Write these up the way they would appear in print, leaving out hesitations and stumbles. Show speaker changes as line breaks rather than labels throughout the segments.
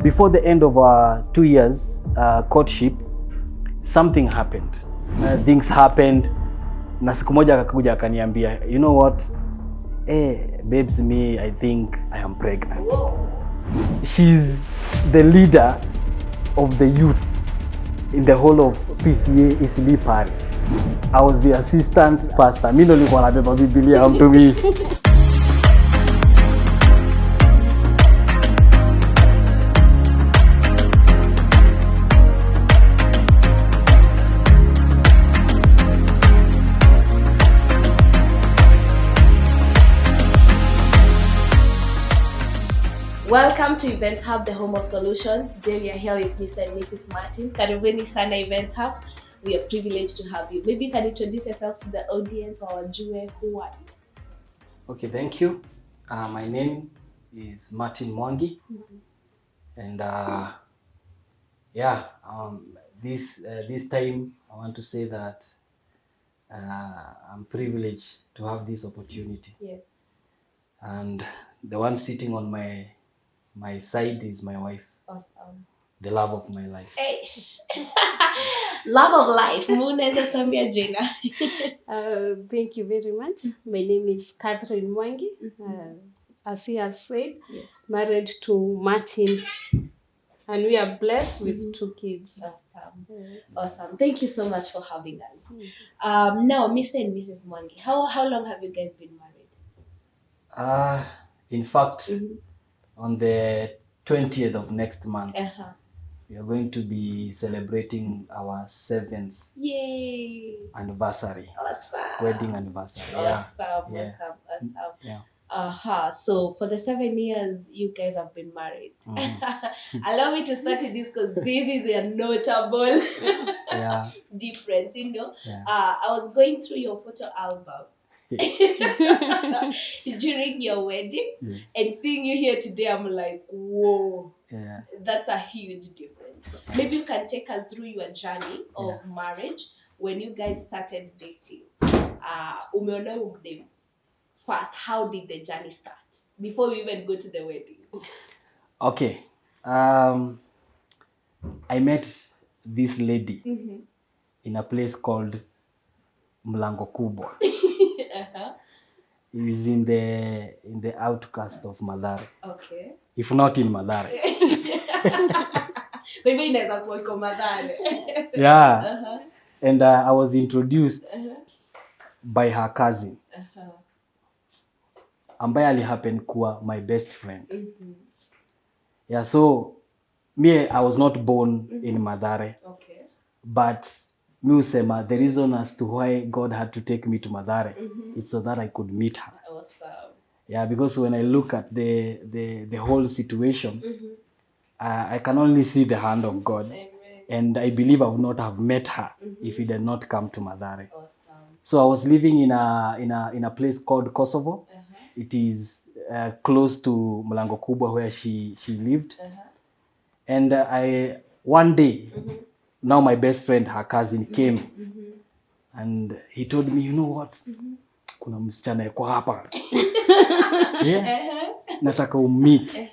Before the end of our 2 years courtship, something happened. Things happened. Na siku moja akakuja akaniambia, you know what? Babes, me, I think I am pregnant. Whoa. She's the leader of the youth in the whole of PCA Isli Parish. I was the assistant pastor. Mimi ndo nilikuwa nabeba Biblia ya mtumishi.
Welcome to Events Hub, the home of solutions. Today we are here with Mr. and Mrs. Martin. Karibuni sana Events Hub. We are privileged to have you. Maybe you can introduce yourself to the audience or Jue, who are you?
Okay, thank you. My name is Martin MWANGI. And this time I want to say that I'm privileged to have this opportunity.
Yes.
And the one sitting on my side is my wife.
Awesome.
The love of my life.
Hey. Love of life. Muneza tuambia jina.
Thank you very much. My name is Catherine MWANGI. As he has said,
Yes.
Married to Martin. And we are blessed with 2 kids.
Awesome. Awesome. Thank you so much for having us. Now, Mr. and Mrs. MWANGI, how long have you guys been married?
In fact, on the 20th of next month, we are going to be celebrating our 7th anniversary.
Awesome.
Wedding anniversary.
Awesome.
Yeah.
Yeah. So for the 7 years you guys have been married. Allow me to start with this because this is a notable difference, you know. I was going through your photo album during your wedding, and seeing you here today, I'm like, whoa, that's a huge difference. Maybe you can take us through your journey of marriage when you guys started dating. First, how did the journey start before we even go to the wedding?
Okay. I met this lady in a place called Mlango Kubwa. It is in the outcast of Mathare.
Okay.
If not in Mathare.
Maybe inaweza kuwa iko Mathare.
Yeah. And I was introduced by her cousin. Ambaye alihappen kuwa my best friend. Yeah, so me, I was not born in Mathare.
Okay.
But me usema the reason as to why God had to take me to Mathare, it's so that I could meet her.
Awesome.
Yeah, because when I look at the whole situation, I can only see the hand of God.
Amen.
And I believe I would not have met her if it had not come to Mathare.
Awesome.
So I was living in a place called Kosovo. It is close to Mlango Kubwa where she lived. And one day, now my best friend, her cousin, came and he told me, you know what? Kuna msichana yuko hapa. Nataka umeet.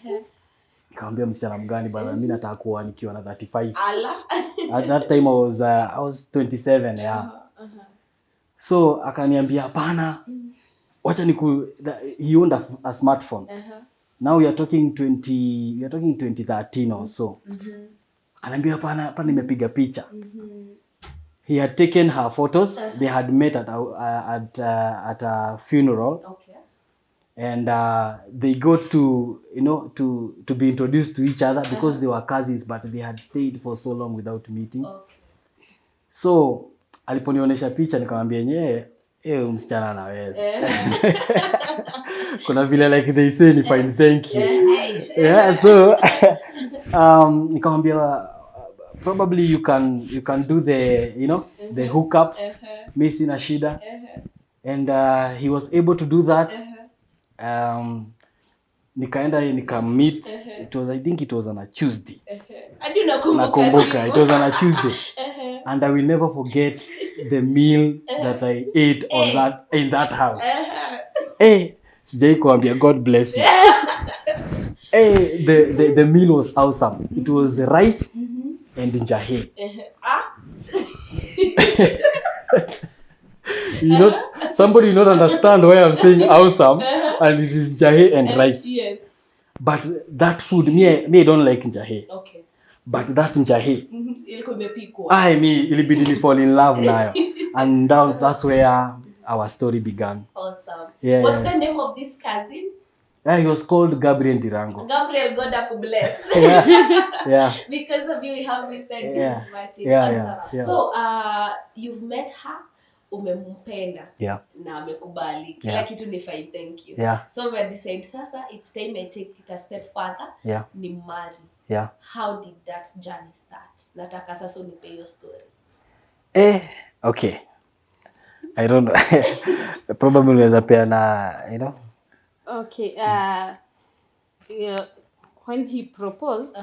Nikamwambia msichana mgani bana? Mimi nataka kuwa nikiwa na 35. At that time I was 27, yeah. So akaniambia hapana. Wacha he owned a smartphone. Now we are talking 2013 or so. Anambia hapana nimepiga picha. He had taken her photos. They had met at a funeral.
Okay.
And they got to to be introduced to each other because they were cousins, but they had stayed for so long without meeting.
Okay.
So aliponionyesha picha nikamwambia yeye msichana anaweza. Kuna vile like they say ni fine, thank you. Yeah, so nikamwambia probably you can do the the hookup. Mimi sina shida. And he was able to do that. Nikaenda meet. I think it was on a Tuesday. Nakumbuka it was on a Tuesday. And I will never forget the meal that I ate in that house. Sijai kuambia God bless you. The meal was awesome. It was rice and njahe. Somebody will not understand why I'm saying awesome, and it is njahe and rice.
Yes.
But that food, me I don't like njahe.
Okay.
But that njahe,
Ilikuwa imepikwa.
ilibidi ni fall in love nayo. And that's where our story began.
Awesome.
Yeah.
What's the name of this cousin?
He was called Gabriel Dirango.
Gabriel, God bless.
Yeah.
Because of you, we have Mr. and
Yeah.
Mrs. Martin.
Yeah.
So, you've met her, umempenda.
Yeah.
Na amekubali. Kila kitu ni fine, thank you.
Yeah.
So we decided, sasa, it's time I take it a step further.
Yeah.
Ni marry.
Yeah.
How did that journey start? Nataka sasa unipe your story.
Okay. I don't know. Probably unaweza peana,
Okay. When he proposed,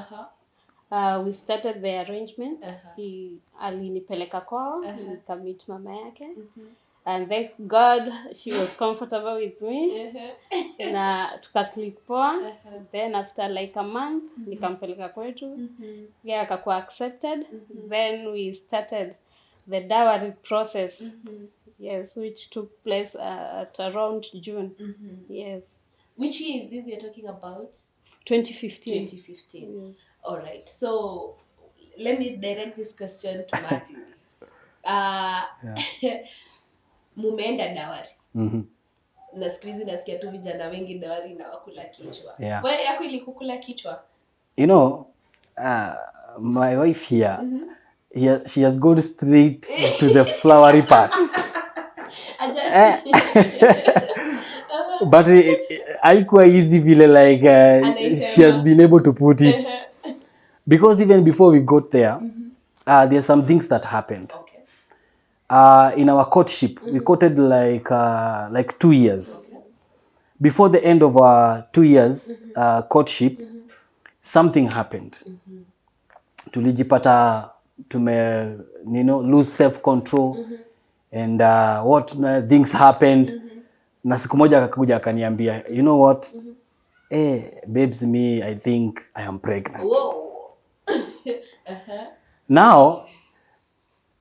we started the arrangement. He alinipeleka kwao, nikamit mama yake. And thank God she was comfortable with me. Na tukaclick poa. Then after like a month, nikampeleka kwetu. Yeah, akakuwa accepted. Then we started the dowry process. Yes, which took place at around June. Yes.
Which year is this you're talking about?
2015.
2015. Yes. All right. So let me direct this question to Martin. Mumeenda dawari. Na siku hizi nasikia tu vijana wengi dawari na wakula kichwa. Wewe yako ilikukula kichwa?
My wife here, she has gone straight to the flowery part. But haikuwa easy vile like she has been able to put it. Because even before we got there, there's some things that happened.
Okay.
In our courtship, we courted like 2 years. Okay. Before the end of our 2 years courtship, something happened. Tulijipata lose self-control, and what things happened. Na siku moja akakuja akaniambia, you know what? Babes, me, I think I am pregnant.
Whoa.
Now,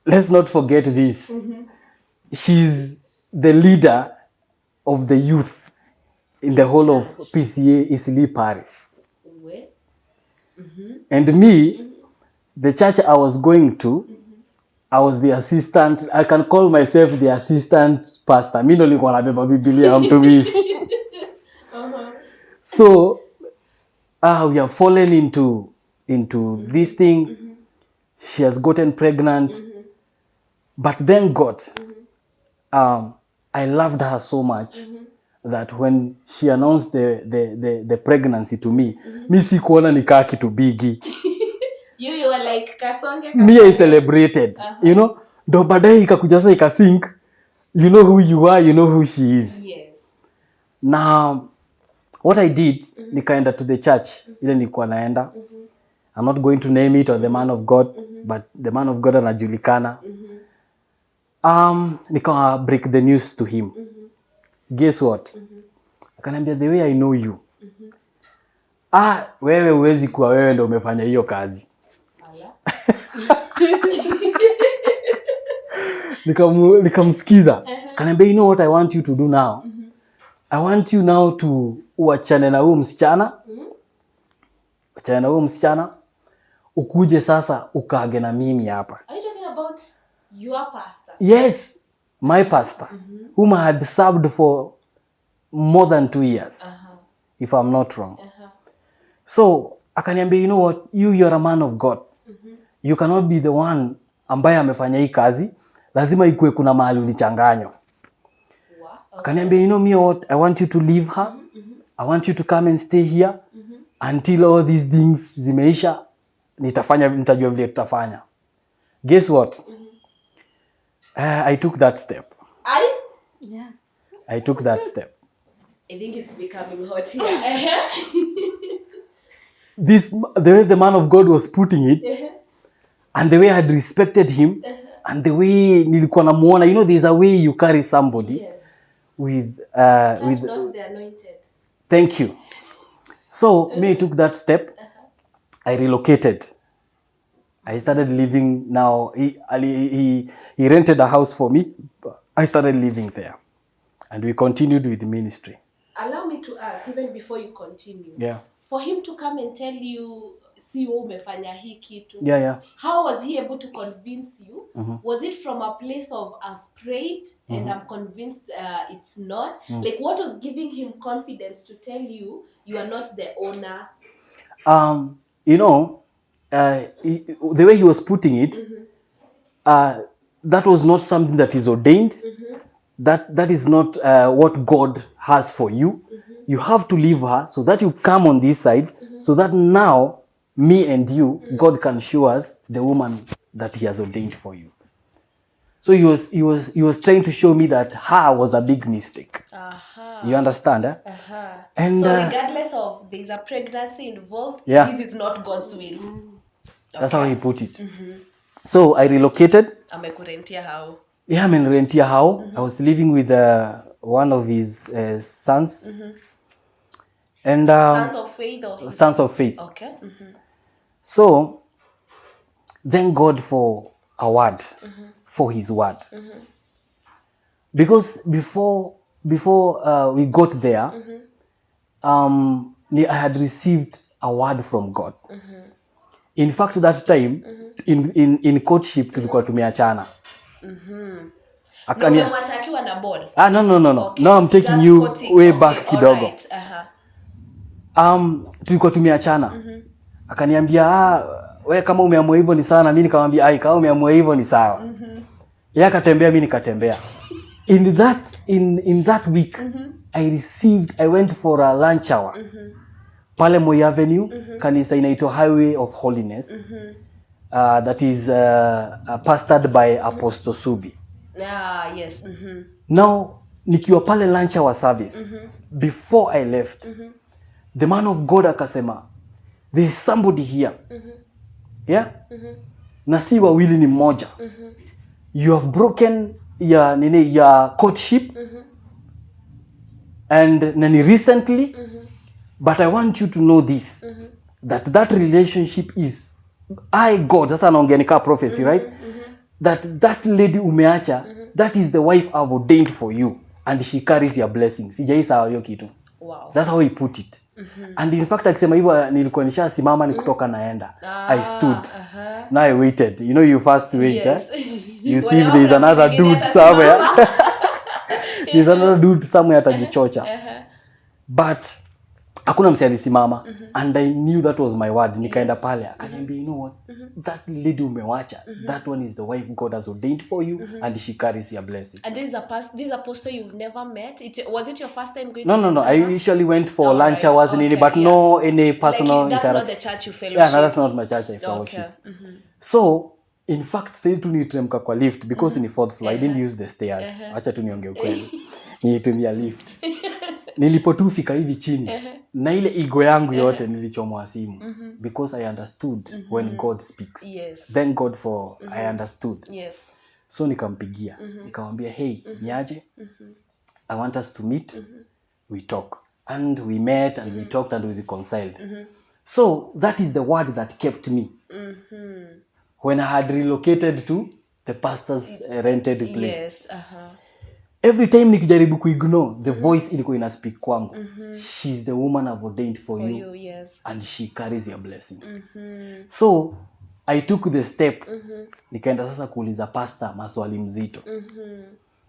let's not forget this. She's the leader of the youth in the whole of PCA Isli Parish. And me, the church I was going to, I was the assistant. I can call myself the assistant pastor. Mimi ndo nilikuwa nabeba Biblia mtumishi. So, we have fallen into this thing. She has gotten pregnant. But then God, I loved her so much that when she announced the pregnancy to me, mi sikuona nikaa kitu bigi.
You were like kasonge.
Me, I celebrated, ndo baadaye ikakuja sasa ikasink, you know who you are, you know who she is.
Yes.
Now, what I did, nikaenda to the church, ile nilikuwa naenda. I'm not going to name it or the man of God, but the man of God anajulikana. Nika break the news to him. Guess what? Akaniambia, the way I know you. Wewe huwezi kuwa wewe ndo umefanya hiyo kazi. Nikamsikiza. Akaniambia, you know what I want you to do now? I want you now to uachane na huyo msichana. Achana na huyo msichana. Ukuje sasa ukaage na mimi hapa.
Are you talking about your pastor?
Yes, my pastor, whom I had served for more than 2 years, if I'm not wrong. So, akaniambia, you know what, you're a man of God. You cannot be the one ambaye amefanya hii kazi. Lazima ikuwe kuna mahali ulichanganywa. Akaniambia, you know me what, I want you to leave her. I want you to come and stay here until all these things zimeisha. Nitajua vile tutafanya. Guess what? I took that step.
Yeah.
I took that step.
I think it's becoming hot here.
The way the man of God was putting it, and the way I had respected him, and the way nilikuwa namuona, there's a way you carry somebody with
not the anointed.
Thank you. So me took that step. I relocated. I started living now. He rented a house for me. I started living there, and we continued with the ministry.
Allow me to ask, even before you continue.
Yeah.
For him to come and tell you, si wewe umefanya hii kitu.
Yeah.
How was he able to convince you? Was it from a place of I've prayed and I'm convinced it's not? Like, what was giving him confidence to tell you you are not the owner?
You know, the way he was putting it, that was not something that is ordained. That is not what God has for you. You have to leave her so that you come on this side, so that now me and you, God can show us the woman that he has ordained for you. So he was trying to show me that her was a big mistake. You understand?
And so regardless of there's a pregnancy involved, this is not God's will.
That's how he put it. So I relocated.
Amekurentia how?
Yeah, I'm in rentia how. I was living with one of his sons. And
Sons of faith or
Sons of faith.
Okay.
So thank God for a word, for his word. Because before we got there, I had received a word from God. In fact, that time in courtship tulikuwa tumeachana.
Umemwacha akiwa na ball?
No.
Okay.
Now I'm taking
Just
you
courting.
way back kidogo.
Right.
Tulikuwa tumeachana. Akaniambia wewe kama umeamua hivyo ni sawa, na mimi nikamwambia kama umeamua hivyo ni sawa. Yeye akatembea, mimi nikatembea. In that week I went for a lunch hour. Pale Moi Avenue, kanisa inaitwa Highway of Holiness. That is pastored by Apostle Subi.
Yes.
Now nikiwa pale lunch hour service, before I left, the man of God akasema, there is somebody here. Yeah? Na si wawili ni mmoja. You have broken your courtship and nani recently, but I want you to know this, that relationship is God. Sasa anaongea ni kama prophecy, right? That lady umeacha, that is the wife I've ordained for you, and she carries your blessings. Sijaisa hiyo kitu.
Wow.
That's how he put it. And in fact akisema hivyo nilikuwa nishasimama ni kutoka naenda. I stood. Now I waited. You know, you first wait.
Yes.
You see if there is another dude somewhere. There's another dude somewhere atajichocha. But hakuna msi alisimama. And I knew that was my word. Nikaenda pale akaniambia, you know what? That lady umewacha. That one is the wife God has ordained for you, and she carries your blessing.
And this is a apostle you've never met? Was it your first time going
No. I usually went for lunch hours, but no any personal
that's
interaction.
not the church you fellowship.
Yeah, no, that's not my church I fellowship. So in fact say tu nitremka kwa lift because ni fourth floor. I didn't use the stairs. Acha tu niongee ukweli. Nilitumia lift. Nilipotufika hivi chini na ile ego yangu yote nilichomwa simu because I understood when God speaks.
Yes.
Thank God for I understood.
Yes.
So nikampigia nikamwambia, hey, niaje? I want us to meet. We talk, and we met and we talked and we reconciled. So that is the word that kept me when I had relocated to the pastor's rented place.
Yes.
Every time nikijaribu kuignore, the voice ilikuwa ina speak kwangu. She's the woman I've ordained for you.
Yes.
And she carries your blessing. So I took the step. Nikaenda sasa kuuliza pastor maswali mzito.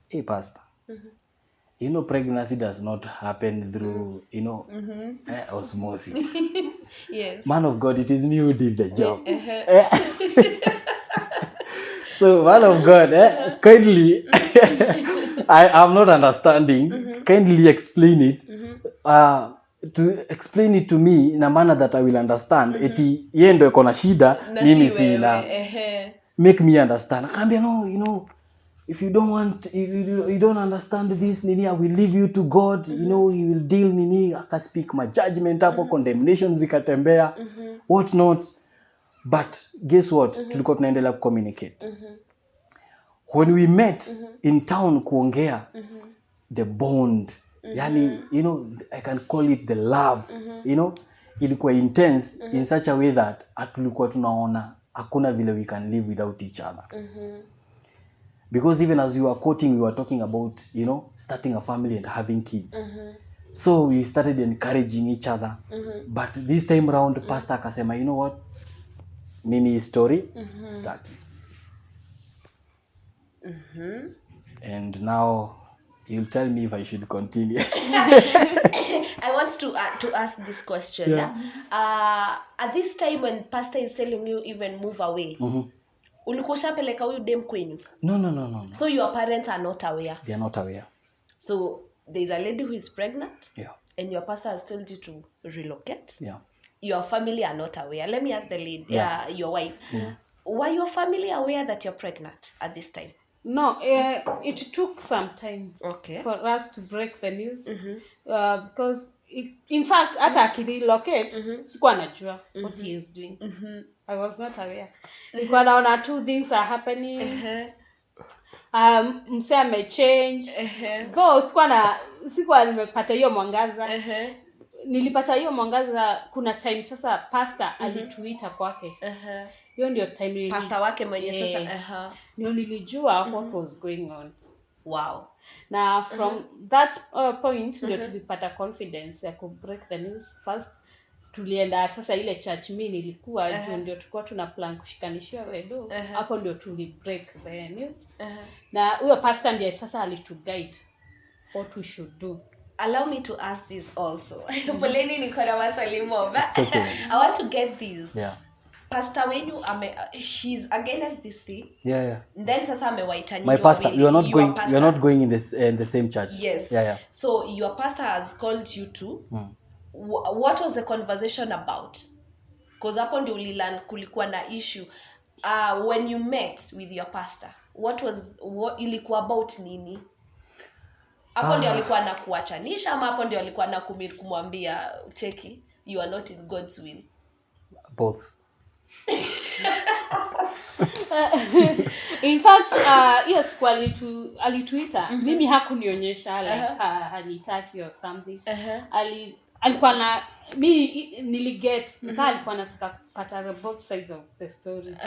Hey pastor, you know pregnancy does not happen through, osmosis.
Yes.
Man of God, it is me who did the job. So man of God, kindly, I'm not understanding. Kindly explain it. To explain it to me in a manner that I will understand. Eti yeye ndo iko na shida, mimi sina. Make me understand. Akaambia, no, if you don't understand this, nini, I will leave you to God. He will deal, nini, aka speak my judgment hapo, condemnation zikatembea, what not. But guess what? Tulikuwa tunaendelea communicate. When we met in town kuongea, the bond, yani, I can call it the love, ilikuwa intense in such a way that tulikuwa tunaona hakuna vile we can live without each other. Because even as we were quoting, we were talking about, you know, starting a family and having kids. So we started encouraging each other. But this time round, pastor akasema, you know what? Mimi story start. And now you'll tell me if I should continue.
I want to ask this question.
Yeah.
At this time when pastor is telling you even move away, ulikuwa ushapeleka huyu dem kwenyu?
No.
So your parents are not aware?
They are not aware.
So there's a lady who is pregnant?
Yeah.
And your pastor has told you to relocate?
Yeah.
Your family are not aware. Let me ask the lady, your wife.
Yeah.
Were your family aware that you're pregnant at this time?
No, it took some time for us to break the news. Because in fact, hata akirelocate, sikuwa najua what he is doing. I was not aware. Nilikuwa naona two things are happening. Mse amechange. Though sikuwa nimepata hiyo mwangaza. Nilipata hiyo mwangaza kuna time sasa pastor alituita kwake. Hiyo ndio time
pastor wake mwenye sasa
ndio nilijua what was going on.
Wow.
Na from that point ndio tulipata confidence ya ku break the news. First tulienda sasa ile church mimi nilikuwa ndio tulikuwa tuna plan kushikanishiwa wedo. Hapo ndio tuli break the news. Na huyo pastor ndiye sasa alituguide what we should do.
Allow me to ask this also. Poleni niko na maswali moba. I want to get this.
Yeah.
Pastor wenyu she's against this thing.
Yeah.
Then sasa amewaita nyinyi.
My pastor, you are not going in the same church.
Yes.
Yeah.
So your pastor has called you to. What was the conversation about? Because hapo ndio ulilan kulikuwa na issue. When you met with your pastor, what ilikuwa about nini? Hapo ndio alikuwa anakuachanisha ama hapo ndio alikuwa anakumwambia cheki you are not in God's will?
Both.
In fact, yes, alituita. Mimi hakunionyesha like hanitaki or something. Alikuwa na niliget nika alikuwa anataka kupata both sides of the story.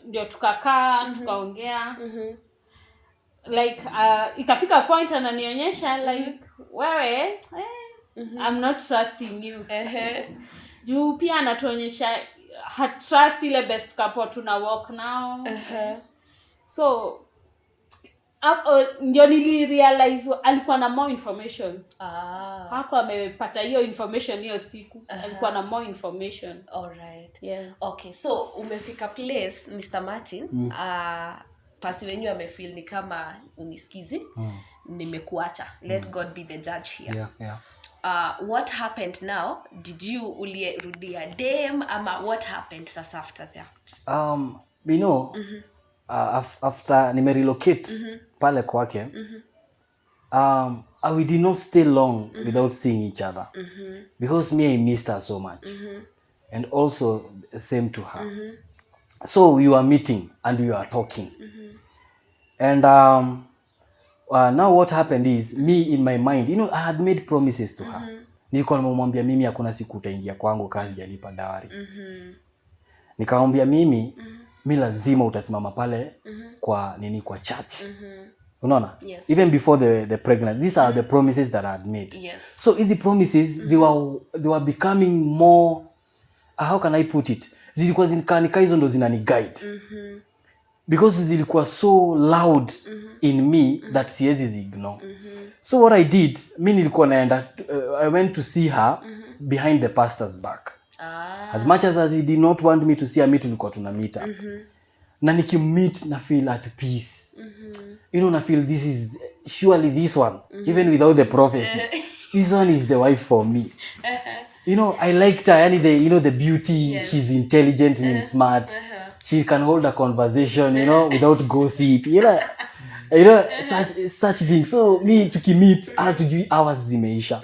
Ndio tukakaa tukaongea. Like ikafika point ananionyesha like wewe I'm not trusting you. Juu pia anatuonyesha trust ile best couple tuna walk now. So ndio nilirealize alikuwa na more information. Hapo amepata hiyo information hiyo siku. Alikuwa na more information.
All right.
Yeah.
Okay, so umefika place Mr. Martin, pasi wenyu amefeel ni kama unisikizi. Nimekuacha. Let God be the judge here.
Yeah.
What happened now? Did you ulirudia dem ama what happened sasa after that?
You know, after nime relocate pale kwake, we did not stay long without seeing each other. Because me I missed her so much. And also same to her. So we were meeting and we were talking. And now what happened is, me in my mind, you know, I had made promises to her. Nilikuwa nimemwambia mimi hakuna siku utaingia kwangu kazi jalipa dawari. Nikamwambia mimi lazima utasimama pale kwa church. Unaona?
Yes.
Even before the pregnancy, these are the promises that I had made.
Yes.
So easy promises, they were becoming more, how can I put it? Zilikuwa zinikanika hizo ndo zinani guide. Because zilikuwa so loud in me that siwezi ziignore. So what I did, mimi nilikuwa naenda, I went to see her behind the pastor's back. As much as he did not want me to see her, me tulikuwa tunamita. Na nikimmeet na feel at peace. You know, na feel this is surely this one, even without the prophecy. This one is the wife for me. You know, I liked her, the beauty, yes. She's intelligent and smart. She can hold a conversation, without gossip, such things. So me tukimeet, hatujui hours zimeisha.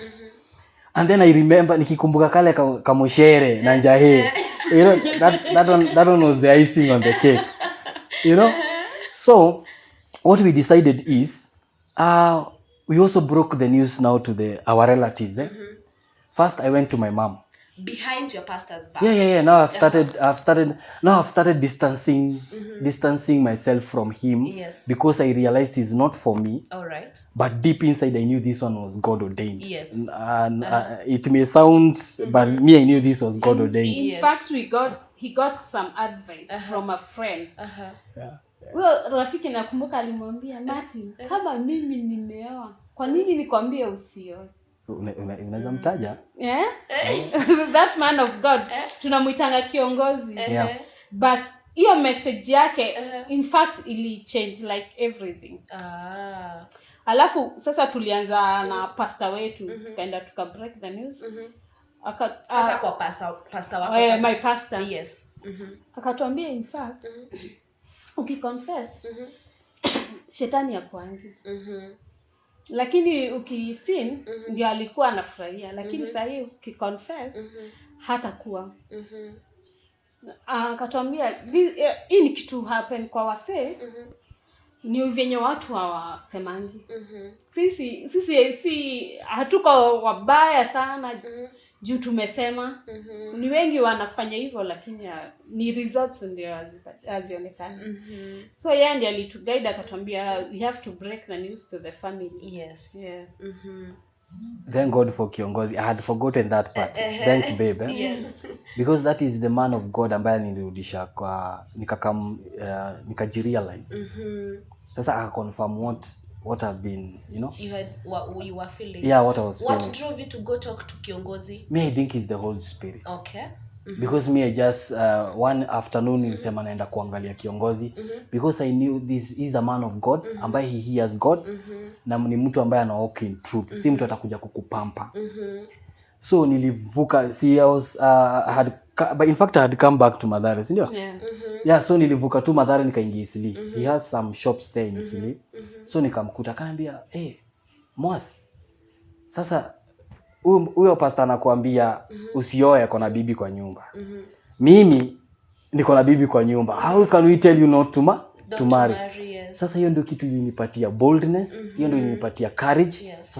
And then I remember nikikumbuka kale kamoshere na njahe. That one was the icing on the cake. So what we decided is we also broke the news now to our relatives. First I went to my mom.
Behind your pastor's back.
Yeah. Now I've started distancing myself from him.
Yes.
Because I realized he's not for me.
All right.
But deep inside I knew this one was God ordained.
Yes.
And it may sound, but me, I knew this was God ordained.
In fact, he got some advice from a friend.
Yeah.
Well, rafiki nakumbuka alimwambia Martin, kama mimi nimeoa, kwa nini nikwambie usioe?
Unaweza mtaja?
Yeah? That man of God, tunamuitanga kiongozi. But hiyo message yake, in fact, ili change like everything. Alafu, sasa tulianza na pastor wetu, tukaenda tuka break the news.
Sasa kwa pastor wako sasa?
My pastor.
Yes.
Akatuambia, in fact, ukiconfess, shetani hakuangi. Lakini ukisin, ndio alikuwa anafurahia. Lakini saa hii ukiconfess, hatakuwa. Akatuambia, hii ni kitu happen kwa wasee, ni venye watu hawasemangi. Sisi hatuko wabaya sana, juu tumesema. Ni wengi wanafanya hivyo, lakini ni results ndio hazionekani. So yeye ndiye alituguide, akatuambia we have to break the news to the family.
Yes.
Thank God for kiongozi. I had forgotten that part. Thanks babe.
Yes.
Because that is the man of God ambaye nilirudisha kwa nikajirealize. Sasa I confirm what I've been, you know.
You were feeling.
Yeah, what I was feeling.
What drove you to go talk to kiongozi?
Me, I think it's the Holy Spirit.
Okay.
Because me, I just one afternoon nilisema naenda kuangalia kiongozi. Because I knew this is a man of God, ambaye he hears God, na ni mtu ambaye ana walk in truth. Si mtu atakuja kukupampa. So nilivuka, I was but in fact I had come back to Mathare, si ndio? Yeah, so nilivuka tu Mathare nikaingia Isili. He has some shops there in Isili. So nikamkuta, akaniambia, Mwas, sasa huyo pastor anakuambia usioe, ako na bibi kwa nyumba. Mimi niko na bibi kwa nyumba. How can we tell you not to marry?
Yes.
Sasa hiyo ndio kitu ilinipatia boldness, hiyo ndio ilinipatia courage.
Yes.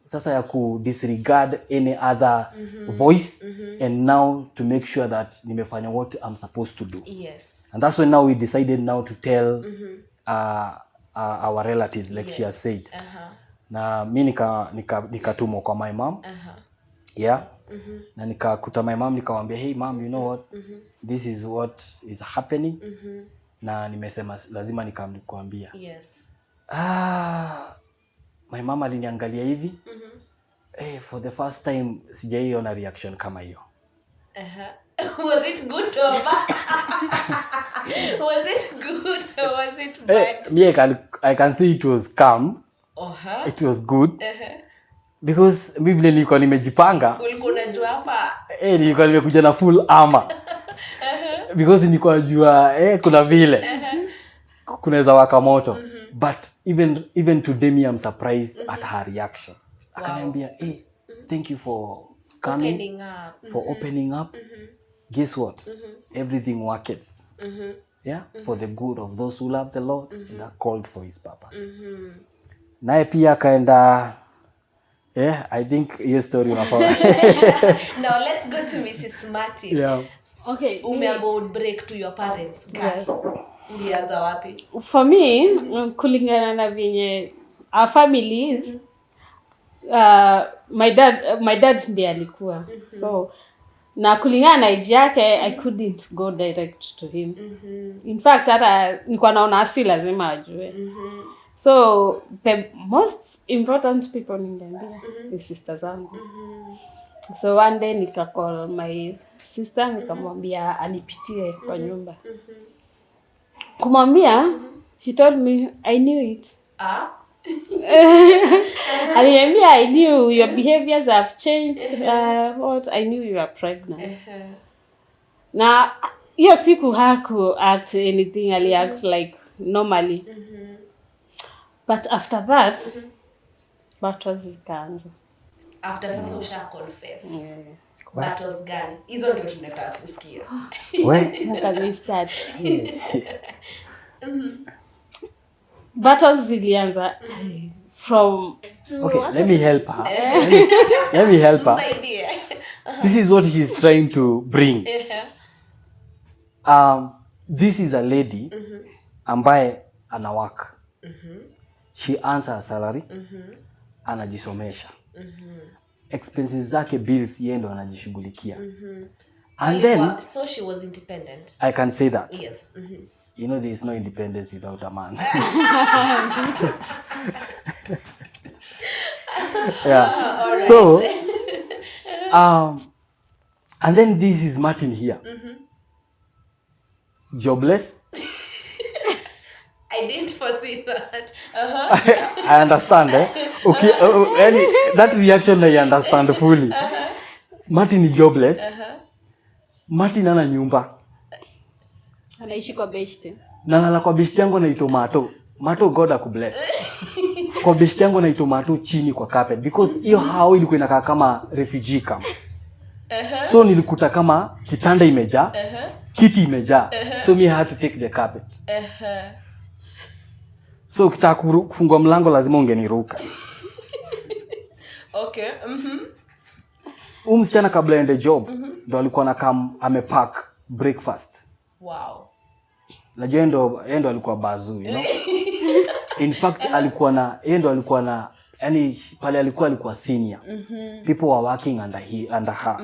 Sasa ya ku disregard any other voice and now to make sure that nimefanya what I'm supposed to do.
Yes.
And that's when now we decided now to tell our relatives, like she has said. Na mi nikatumwa kwa my mom. Yeah. Na nikakuta my mom, nikamwambia, hey mom, you know what? This is what is happening. Na nimesema lazima nikamwambia.
Yes.
My mom aliniangalia hivi. For the first time sijaiona reaction kama hiyo.
Was it good or bad? Was it good or was it bad?
Me, I can see it was calm. It was good. Because mimi vile nilikuwa nimejipanga.
Ulikuwa unajua hapa.
Nilikuwa nimekuja na full armor. Because nilikuwa najua kuna vile. Kunaweza waka moto. But even today me I'm surprised at her reaction. Akaniambia, thank you for coming. Opening up. Guess what? Everything worketh. Yeah, for the good of those who love the Lord and are called for his purpose. Naye pia akaenda, I think hiyo story unafahamu.
Now let's go to Mrs. Martin.
Yeah.
Okay, about break to your parents. Ulianza wapi?
For me, kulingana na venye our family is, my dad ndiye alikuwa. So na kulingana na age yake, I couldn't go direct to him. In fact, hata nilikuwa naona si lazima ajue. So the most important people niliambia ni sister zangu. So one day nika call my sister, nikamwambia anipitie kwa nyumba. Kumwambia, she told me I knew it. Aliniambia, I knew your behaviors have changed. I knew you are pregnant. Na hiyo siku haku act anything, ali act like normally. But after that, battles zikaanza.
After sasa usha confess. Battles gani? Hizo ndio tunataka kusikia.
Can we start? Battles zilianza from
okay, let me help her. Let me help her. This is what he's trying to bring. This is a lady ambaye ana work. She earns her salary. Anajisomesha. Expenses zake, bills yeye ndo anajishughulikia. And then
so she was independent.
I can say that.
Yes.
You know, there is no independence without a man. Yeah. Right. So, and then this is Martin here. Jobless.
I didn't foresee that.
I understand. Okay. That reaction I understand fully. Martin is jobless. Martin ana nyumba.
Anaishi kwa beshte.
Na nala kwa beshte yangu na itomato. Mato God akubless. Kwa beshte yangu na itomato chini kwa carpet because hiyo hao ilikuwa inakaa kama refugee camp. So nilikuta kama kitanda imejaa, kiti imejaa. So me had to take the carpet. So ukitaka kufungua mlango lazima ungeniruka.
Okay.
Msichana kabla ende job ndo alikuwa amepack breakfast.
Wow.
Najua endo alikuwa bazu, you know. In fact alikuwa na yani pale alikuwa senior. People were working under her.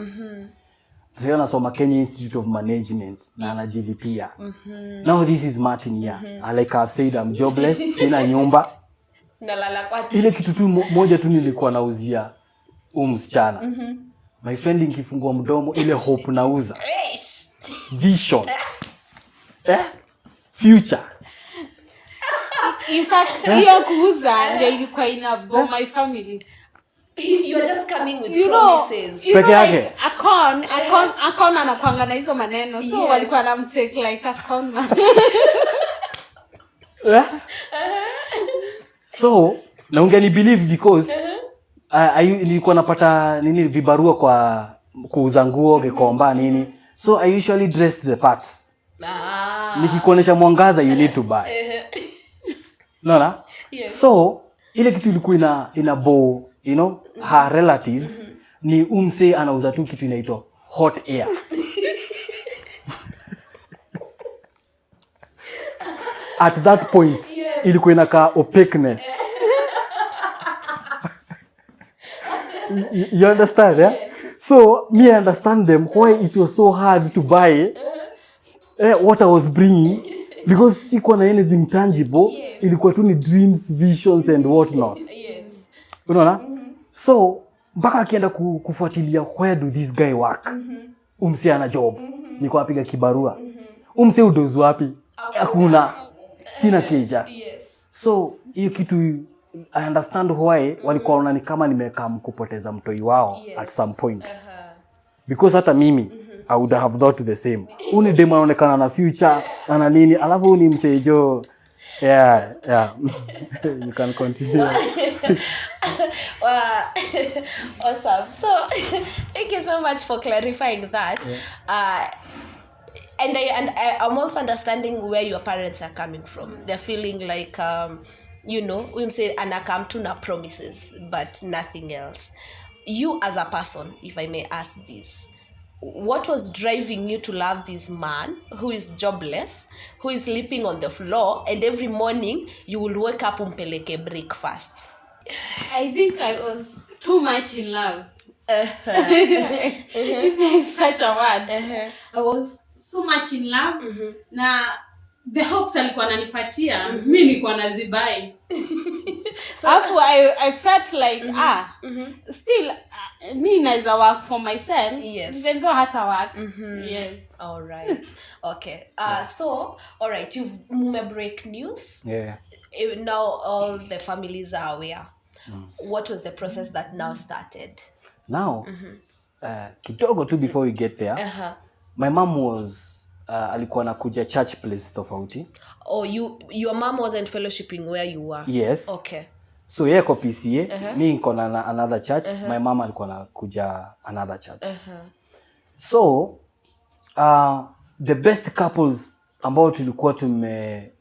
Sasa anasoma Kenya Institute of Management na anajilipia. Now this is Martin here. Like I've said, I'm jobless, sina nyumba.
Nalala kwa
Ile kitu tu moja tu nilikuwa nauzia msichana. My friend nikifungua mdomo ile hope nauza. Vision. Future.
In fact, hiyo kuuza ndio ilikuwa inabo my family.
You are just coming with promises.
You know like akon anapanga na hizo maneno. So walikuwa na mtake like akon man.
So, na ungeni believe because nilikuwa napata nini vibarua kwa kuuza nguo, Gikomba nini. So I usually dress the parts. Nikikuonesha mwangaza you need to buy. Unaona?
Yes.
So ile kitu ilikuwa ina bow, you know, her relatives ni umse anauza tu kitu inaitwa hot air. At that point, ilikuwa inakaa opaqueness. You understand, yeah? Yes. So, me I understand them why it was so hard to buy what I was bringing because sikuwa na anything tangible. Ilikuwa tu ni dreams, visions and what not.
Yes.
Unaona? So, mpaka akienda kufuatilia where do this guy work? Umse ana job. Niko apiga kibarua. Umse udozu wapi? Hakuna. Sina keja.
Yes.
So, hiyo kitu I understand why walikuwa wanaona ni kama nimekaa kupoteza mtoi wao at some point. Because hata mimi I would have thought the same. Uni demo anaonekana na future na nini alafu ni msejo. Yeah. You can continue.
Awesome. So, thank you so much for clarifying that. And I'm also understanding where your parents are coming from. They're feeling like, you know, we say anakam to na promises, but nothing else. You as a person, if I may ask this, what was driving you to love this man who is jobless, who is sleeping on the floor, and every morning you will wake up umpeleke breakfast?
I think I was too much in love. If there is such a word. I was so much in love. Na the hopes alikuwa ananipatia mimi nilikuwa nazibai. So I felt like still me naweza work for myself.
Yes.
Even though hata work. Yes.
All right. Okay. So all right, you've break news.
Yeah.
Now all the families are aware. What was the process that now started?
Now, kidogo tu before we get there, my mom was alikuwa nakuja church place tofauti.
Oh, your mom wasn't fellowshipping where you were?
Yes.
Okay.
So yeye kwa PCA, me niko na another church, my mom alikuwa nakuja another church. So, the best couples ambao tulikuwa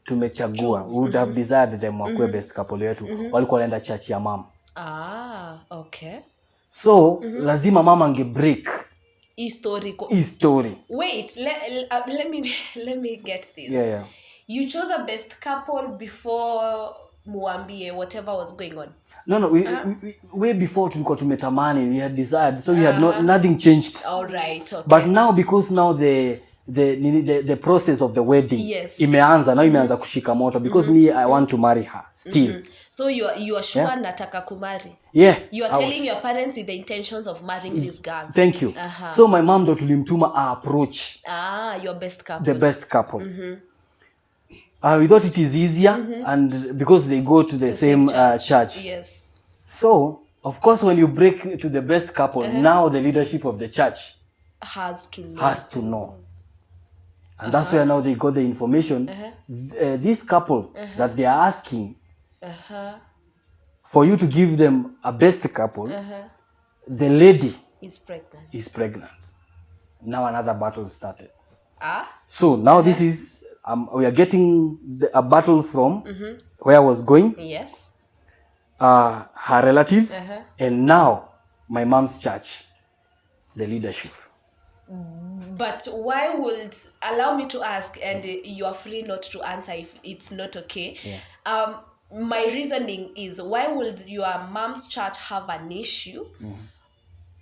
tumechagua, we would have desired them wakue best couple yetu, walikuwa wanaenda church ya mama.
Okay.
So lazima mama angebreak story.
Wait, let me get this.
Yeah.
You chose a best couple before muambie whatever was going on.
No, we way before tulikuwa tumetamani, we had desired, so we had nothing changed.
All right, okay.
But now, because now the process of the wedding imeanza now, imeanza kushika moto, because me, I want to marry her still.
So you are sure nataka kumari?
Yeah.
You are telling your parents with the intentions of marrying this girl.
Thank you. So my mom ndo tulimtuma approach
your best couple.
The best couple. We thought it is easier, and because they go to the same church.
Yes.
So of course, when you break to the best couple, now the leadership of the church
has to know.
And that's where now they got the information. This couple that they are asking for you to give them a best couple, the lady is pregnant. Now another battle started. So now this is we are getting a battle from where I was going.
Yes.
Her relatives, and now my mom's church, the leadership.
But why would, allow me to ask, and you are free not to answer if it's not okay. My reasoning is, why would your mom's church have an issue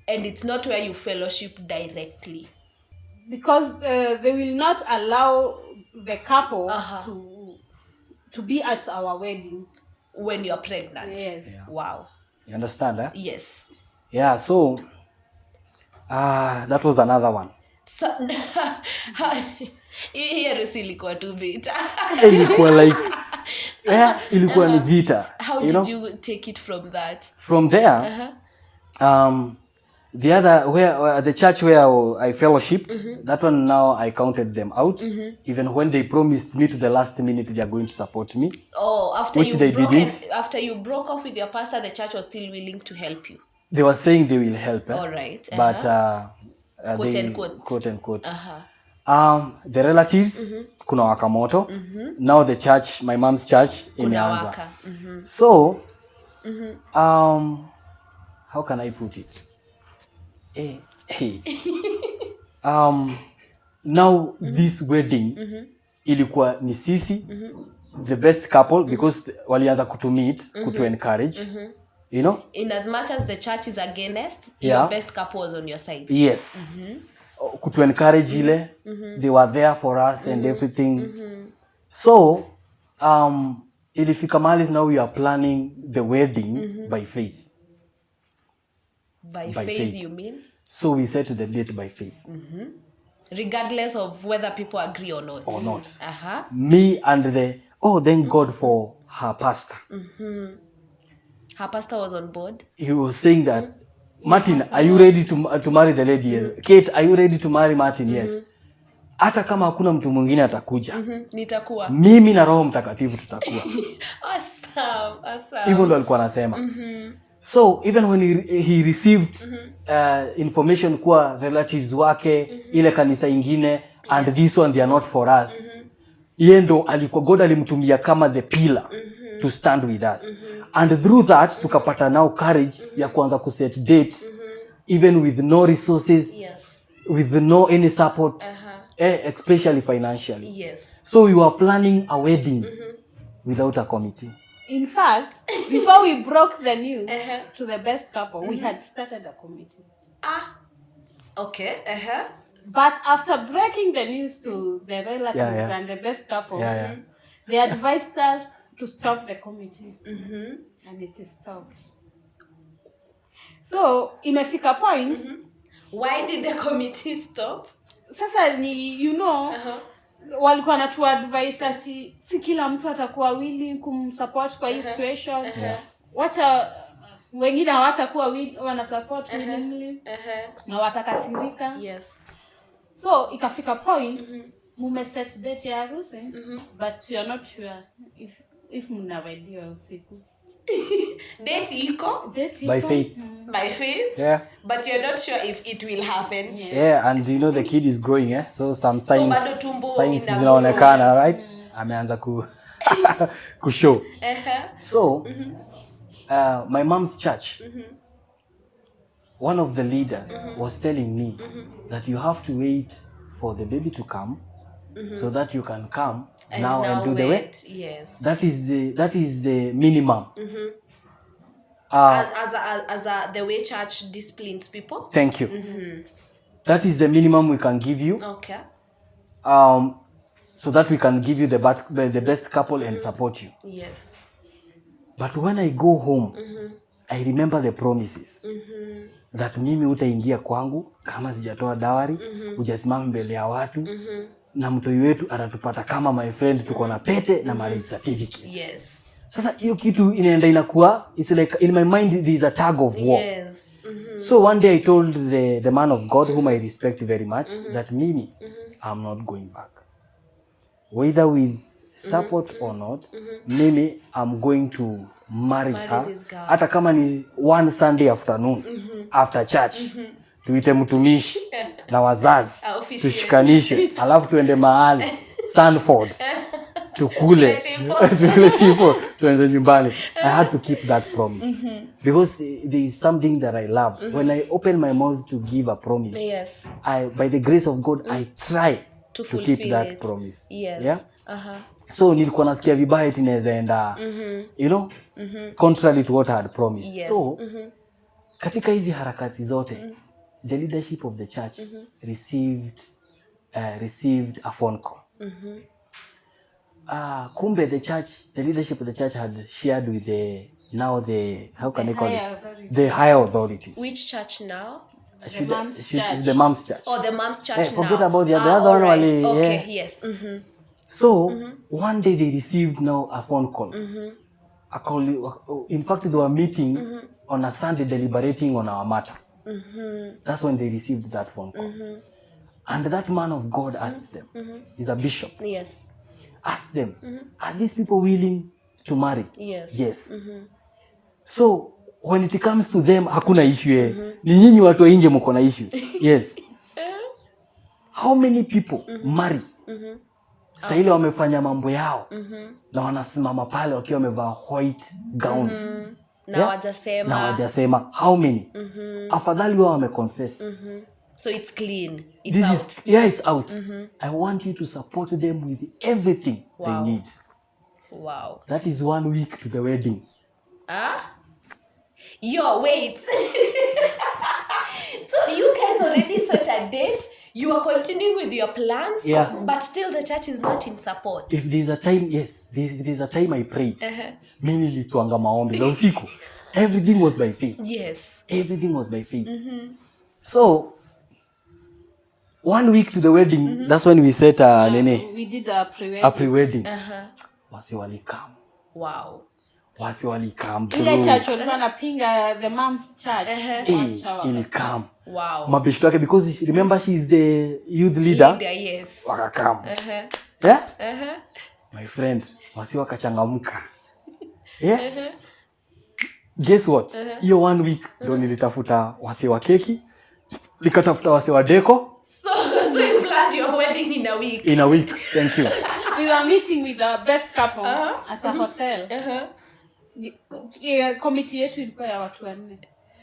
and it's not where you fellowship directly?
Because they will not allow the couple to be at our wedding
when you're pregnant.
Yes.
Wow.
You understand, eh?
Yes.
Yeah, so that was another one.
So here ilikuwa tu vita.
Ilikuwa like ilikuwa ni vita.
How did you take it from that?
From there, the other, where the church where I fellowshipped, that one now I counted them out. Even when they promised me to the last minute they are going to support me.
Oh, after you broke off with your pastor, the church was still willing to help you.
They were saying they will help.
All right.
But quote unquote. The relatives, kuna wakamoto. Now the church, my mom's church, imeanza. So, how can I put it? Now this wedding ilikuwa ni sisi, the best couple, because walianza kutumit, kutu encourage, you know,
in as much as the church is against, your best couple was on your side.
Yes. Kutu encourage ile, they were there for us and everything. So ilifika mahali now we are planning the wedding by faith.
By faith, you mean?
So we set the date by faith.
Regardless of whether people agree or not.
Me and thank God for her pastor.
Her pastor was on board.
He was saying that, Martin, are you ready to marry the lady? Kate, are you ready to marry Martin? Yes. Hata kama hakuna mtu mwingine atakuja.
Nitakuwa.
Mimi na Roho Mtakatifu tutakuwa.
Awesome.
Hivyo ndo alikuwa anasema. So even when he received information kuwa relatives wake ile kanisa ingine and this one they are not for us, yeye ndo alikuwa, God alimtumia kama the pillar to stand with us, and through that tukapata now courage ya kuanza kuset date even with no resources, with no any support, especially financially. So we were planning a wedding without a committee.
In fact, before we broke the news to the best couple, we had started a committee.
Okay.
But after breaking the news to the relatives and the best couple, they advised us to stop the committee. And it is stopped. So, imefika point.
Why did the committee stop?
Sasa ni, you know, walikuwa natu advise ati si kila mtu atakuwa willing kumsupport kwa hii situation. Wacha wengine hawatakuwa wana support willingly. Na watakasirika. So ikafika point mume set date ya harusi, but you are not sure if mnawaidiwa usiku.
Date iko?
By faith.
By faith?
Yeah.
But you're not sure if it will happen.
Yeah, and you know the kid is growing, so some signs signs
zinaonekana,
right? Ameanza kushow. So, my mom's church, one of the leaders was telling me that you have to wait for the baby to come so that you can come now and do the wait.
Yes.
That is the minimum.
As the way church disciplines people.
Thank you. That is the minimum we can give you.
Okay.
So that we can give you the best couple and support you.
Yes.
But when I go home, I remember the promises. That mimi utaingia kwangu kama sijatoa dawari, hujasimama mbele ya watu, na mtoi wetu atatupata kama my friend, tuko na pete na marriage certificate.
Yes.
Sasa hiyo kitu inaenda inakuwa, it's like in my mind there is a tug of war.
Yes.
So one day I told the man of God, whom I respect very much, that Mimi, I'm not going back. Whether with support or not, Mimi, I'm going to marry her. Hata kama ni one Sunday afternoon, after church, tuite mtumishi na wazazi, tushikanishe, alafu tuende mahali, Sanford, tukule, tuende nyumbani. I had to keep that promise. Because there is something that I love. When I open my mouth to give a promise,
yes,
by the grace of God, I try to keep that promise.
Yes.
Yeah? So nilikuwa nasikia vibaya eti naweza enda, you know, contrary to what I had promised. Yes. So katika hizi harakati zote, the leadership of the church received a phone call. Kumbe the leadership of the church had shared with the higher authorities.
Which church now?
The mom's church.
The mom's church.
Oh, the mom's church now.
Forget about the other one.
Right. Okay, yes.
So, one day they received now a phone call. A call. In fact, they were meeting on a Sunday deliberating on our matter. That's when they received that phone call. And that man of God asked them, he's a bishop.
Yes.
Asked them, are these people willing to marry?
Yes.
Yes. So, when it comes to them, hakuna issue. Ni nyinyi watu wa nje mko na issue. Yes. How many people marry? Sasa ile wamefanya mambo yao. Na wanasimama pale wakiwa wamevaa white gown.
Na
wajasema. How many? Afadhali wao wameconfess.
So it's clean. It's out.
It's out. I want you to support them with everything they need.
Wow.
That is 1 week to the wedding.
Yo, wait. So you guys already set a date. You are continuing with your plans, but still the church is not in support.
If there's a time, yes, there's a time I prayed. Mimi nilituanga maombi za usiku. Everything was by faith.
Yes.
Everything was by faith. So 1 week to the wedding, that's when we set
we did a pre-wedding.
A pre-wedding. Wasi walikam.
Wow.
Wasi walikam.
Ile church walikuwa napinga the mom's church.
Ilikam.
Wow.
Mabishto yake, because remember she's the youth leader.
Yes.
Wakakam. My friend, wasi wakachangamka. Guess what? Hiyo 1 week ndio nilitafuta wasi wa keki, nikatafuta wasi wa deco.
So you planned your wedding in a week.
In a week. Thank you.
We were meeting with the best couple at a hotel. Committee yetu ilikuwa ya watu 4.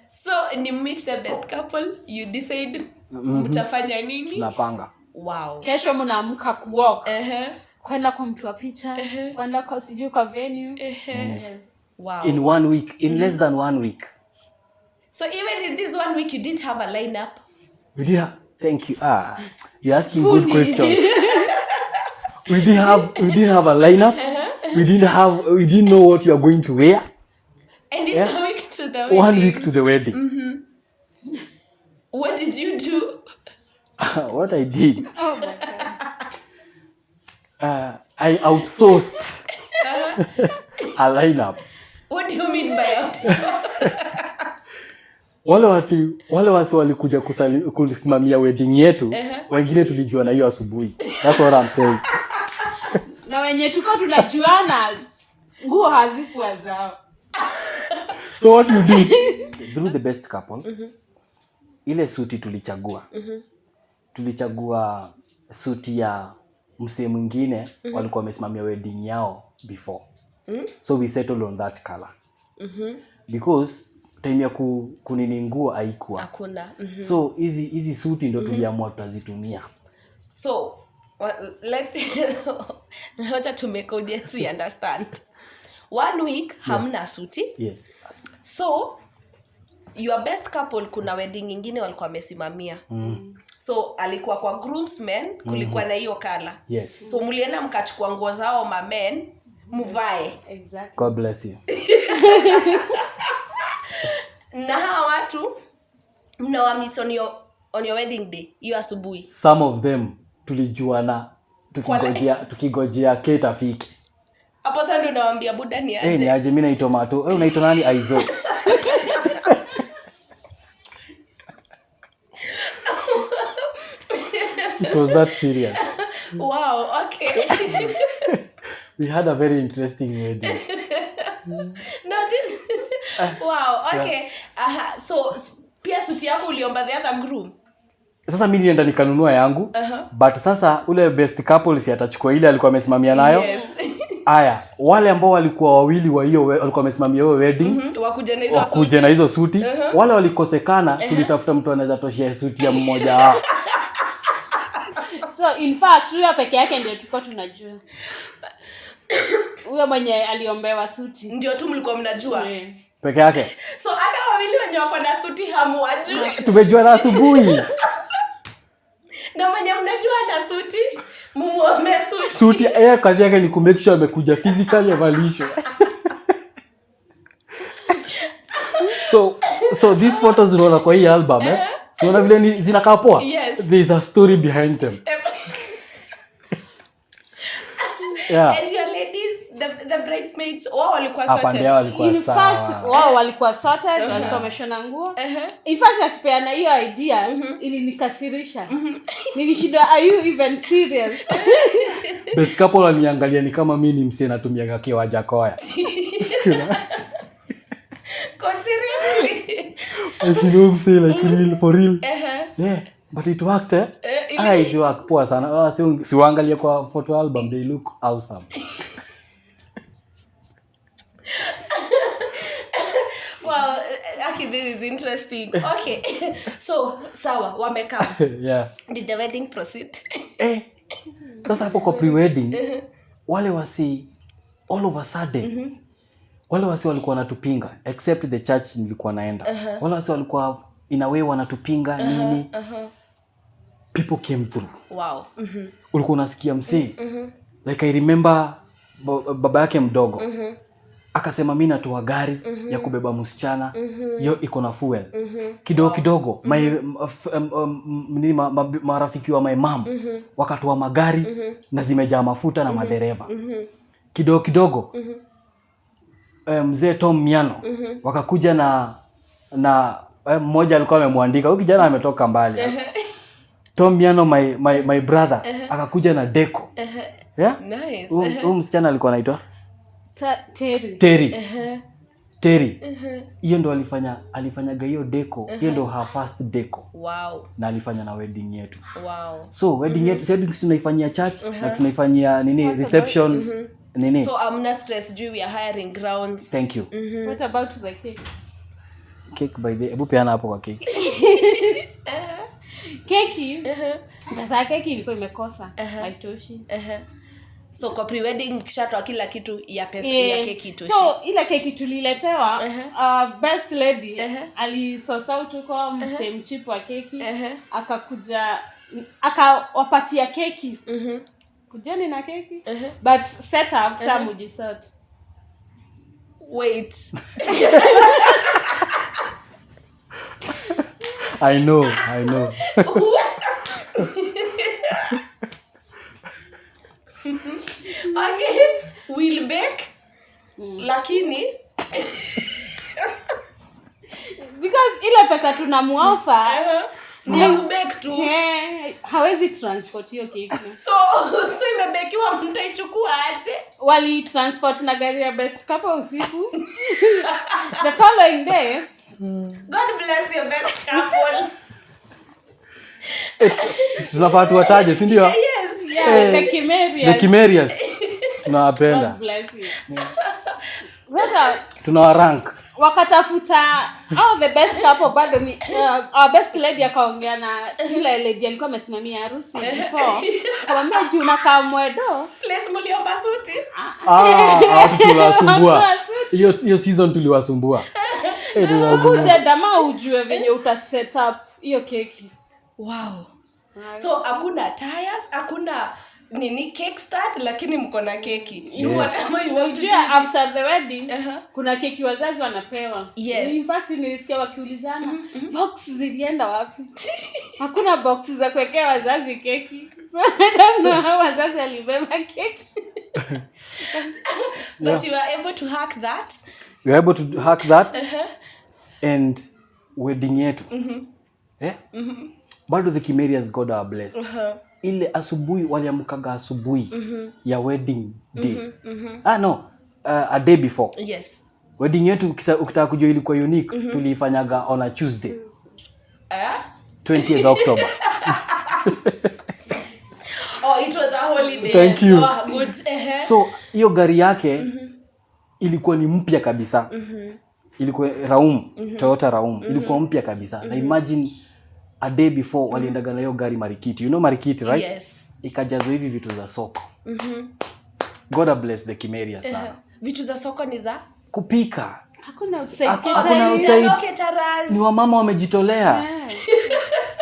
So ni meet the best couple, you decide mtafanya nini?
Tunapanga.
Wow.
Kesho mnaamka kuwalk. Kwenda kwa mtu wa picha, kwenda kwa sijui kwa venue. Yes.
Wow.
In 1 week, in less than 1 week.
So even in this 1 week you didn't have a lineup?
We did have, thank you. You're asking good questions. We didn't have a lineup. We didn't know what you are going to wear.
And it's a week to the wedding.
1 week to the wedding.
What did you do?
What I did.
Oh my God.
I outsourced a lineup.
What do you mean by outsourced?
Wale wasi walikuja kusimamia wedding yetu, wengine tulijua na hiyo asubuhi. That's what I'm saying.
Na wenye tulikuwa tunajuana nguo hazikuwa zao.
So what you did through the best couple, ile suti tulichagua. Tulichagua suti ya msee mwingine walikuwa wamesimamia wedding yao before. So we settled on that color. Because time ya kunini nguo haikuwa.
Hakuna.
So hizi suti ndo tuliamua tutazitumia.
So let's to make audience understand. 1 week hamna suti.
Yes.
So your best couple kuna wedding nyingine walikuwa wamesimamia. So alikuwa kwa groomsmen kulikuwa na hiyo kala.
Yes.
So mlienda mkachukua nguo zao men muvae.
Exactly.
God bless you.
Na hawa watu mnawamit on your wedding day hiyo asubuhi.
Some of them tulijuana tukigojea Kate afike.
Hapo sasa ndio nawaambia buda ni aje.
Ni aje, mimi naitwa Mato. Unaitwa nani? Aizo. It was that serious.
Wow, okay.
We had a very interesting wedding.
Wow, okay. So pia suti yako uliomba the other groom.
Sasa mimi nienda nikanunua yangu. But sasa ule best couple si atachukua ile alikuwa amesimamia nayo.
Yes.
Aya, wale ambao walikuwa wawili wa hiyo walikuwa wamesimamia hiyo wedding. Wakuja na hizo suti. Wale walikosekana tulitafuta mtu anaweza toshia suti ya mmoja wao.
So in fact huyo peke yake ndio tulikuwa tunajua. Huyo mwenye aliombewa suti.
Ndio tu mlikuwa mnajua.
Peke yake.
So hata wawili wenye wako na suti hamuwajui.
Tumejua na asubuhi.
Na mwenye mnajua na suti, mumuombe suti.
Suti kazi yake ni kumake sure amekuja physically avalishwe. So these photos unaona kwa hii album so unaona vile zinakaa poa.
Yes.
There is a story behind them. Yeah.
And your ladies, the bridesmaids, wao walikuwa sorted.
In fact, wao walikuwa sorted, walikuwa wameshona nguo. In fact, akipeana hiyo idea ilinikasirisha. Nilishinda, are you even serious?
Best couple waliangalia ni kama mimi ni msee natumia kake wa Jakoya.
Seriously?
If you know say like real for real. Yeah. But it worked, it worked poa sana. Si waangalie kwa photo album, they look awesome.
Well, actually this is interesting. Okay. So, sawa, wameka.
Yeah.
Did the wedding proceed?
Sasa hapo kwa pre-wedding, wale wasi all of a sudden, wale wasi walikuwa wanatupinga except the church nilikuwa naenda. Wale wasi walikuwa in a way wanatupinga nini. People came through.
Wow.
Ulikuwa unasikia msee. Like I remember baba yake mdogo. Akasema mimi natoa gari ya kubeba msichana. Hiyo iko na fuel. Kidogo marafiki wa my mom wakatoa magari na zimejaa mafuta na madereva. Kidogo mzee Tom Miano wakakuja na mmoja alikuwa amemwandika huyu kijana ametoka mbali. Tom Miano my brother akakuja na deco. Yeah?
Nice.
Huyu msichana alikuwa anaitwa Terry. Hiyo ndo alifanyaga hiyo deco. Hiyo ndo her first deco.
Wow.
Na alifanya na wedding yetu.
Wow.
So wedding yetu tunaifanyia church na tunaifanyia reception nini.
So I'm not stressed we are hiring grounds.
Thank you.
What about the cake?
Cake by the hebu peana hapo kwa cake.
Keki. Sasa keki ilikuwa imekosa. Haitoshi.
So kwa pre-wedding kishatwa kila kitu ya pesa ya keki itoshi.
So ile keki tuliletewa best lady alisosa out kwa msame chip wa keki akakuja akawapatia keki. Kujeni na keki. But set up some ujisort.
Wait.
I know.
Okay, we'll bake. Lakini
because ile pesa tunamuofa
ni ya kubake tu.
hawezi transport hiyo keki.
So imebekiwa, mtaichukua aje?
Wali transport na gari ya best couple usiku. The following day,
God bless your best couple.
Tunafaa tuwataje, si ndio?
Yes.
yeah, the Kimerias.
The Kimerias. Tunawapenda.
God bless you. Whether
Tunawarank.
wakatafuta the best couple bado ni our best lady akaongea na yule lady alikuwa amesimamia harusi before. Akamwambia juu na kamwedo.
Place mliomba suti.
Tuliwasumbua. Hiyo season tuliwasumbua.
Kuja dama ujue venye uta set up hiyo keki.
Wow. So hakuna tires, hakuna nini cake stand, lakini mko na keki. Do whatever you want to do.
After the wedding, kuna keki wazazi wanapewa.
Yes.
In fact nilisikia wakiulizana, box zilienda wapi? Hakuna box za kuwekea wazazi keki. So I don't know how wazazi walibeba keki.
But you were able to hack that.
You were able to hack that. And wedding yetu. Bado the Kimerias God our bless. Ile asubuhi waliamkaga asubuhi ya wedding day. A day before.
Yes.
Wedding yetu ukitaka kujua ilikuwa unique, tulifanyaga on a Tuesday. 20th October.
It was a holiday.
Thank you.
Oh, good.
So hiyo gari yake ilikuwa ni mpya kabisa. Ilikuwa Raum, Toyota Raum. Ilikuwa mpya kabisa. Na imagine a day before waliendaga na hiyo gari Marikiti. You know Marikiti, right?
Yes.
Ikajazwa hivi vitu za soko. God bless the Kimerias sana.
Vitu za soko ni za
kupika.
Hakuna outside.
Hakuna outside. Ni wamama wamejitolea.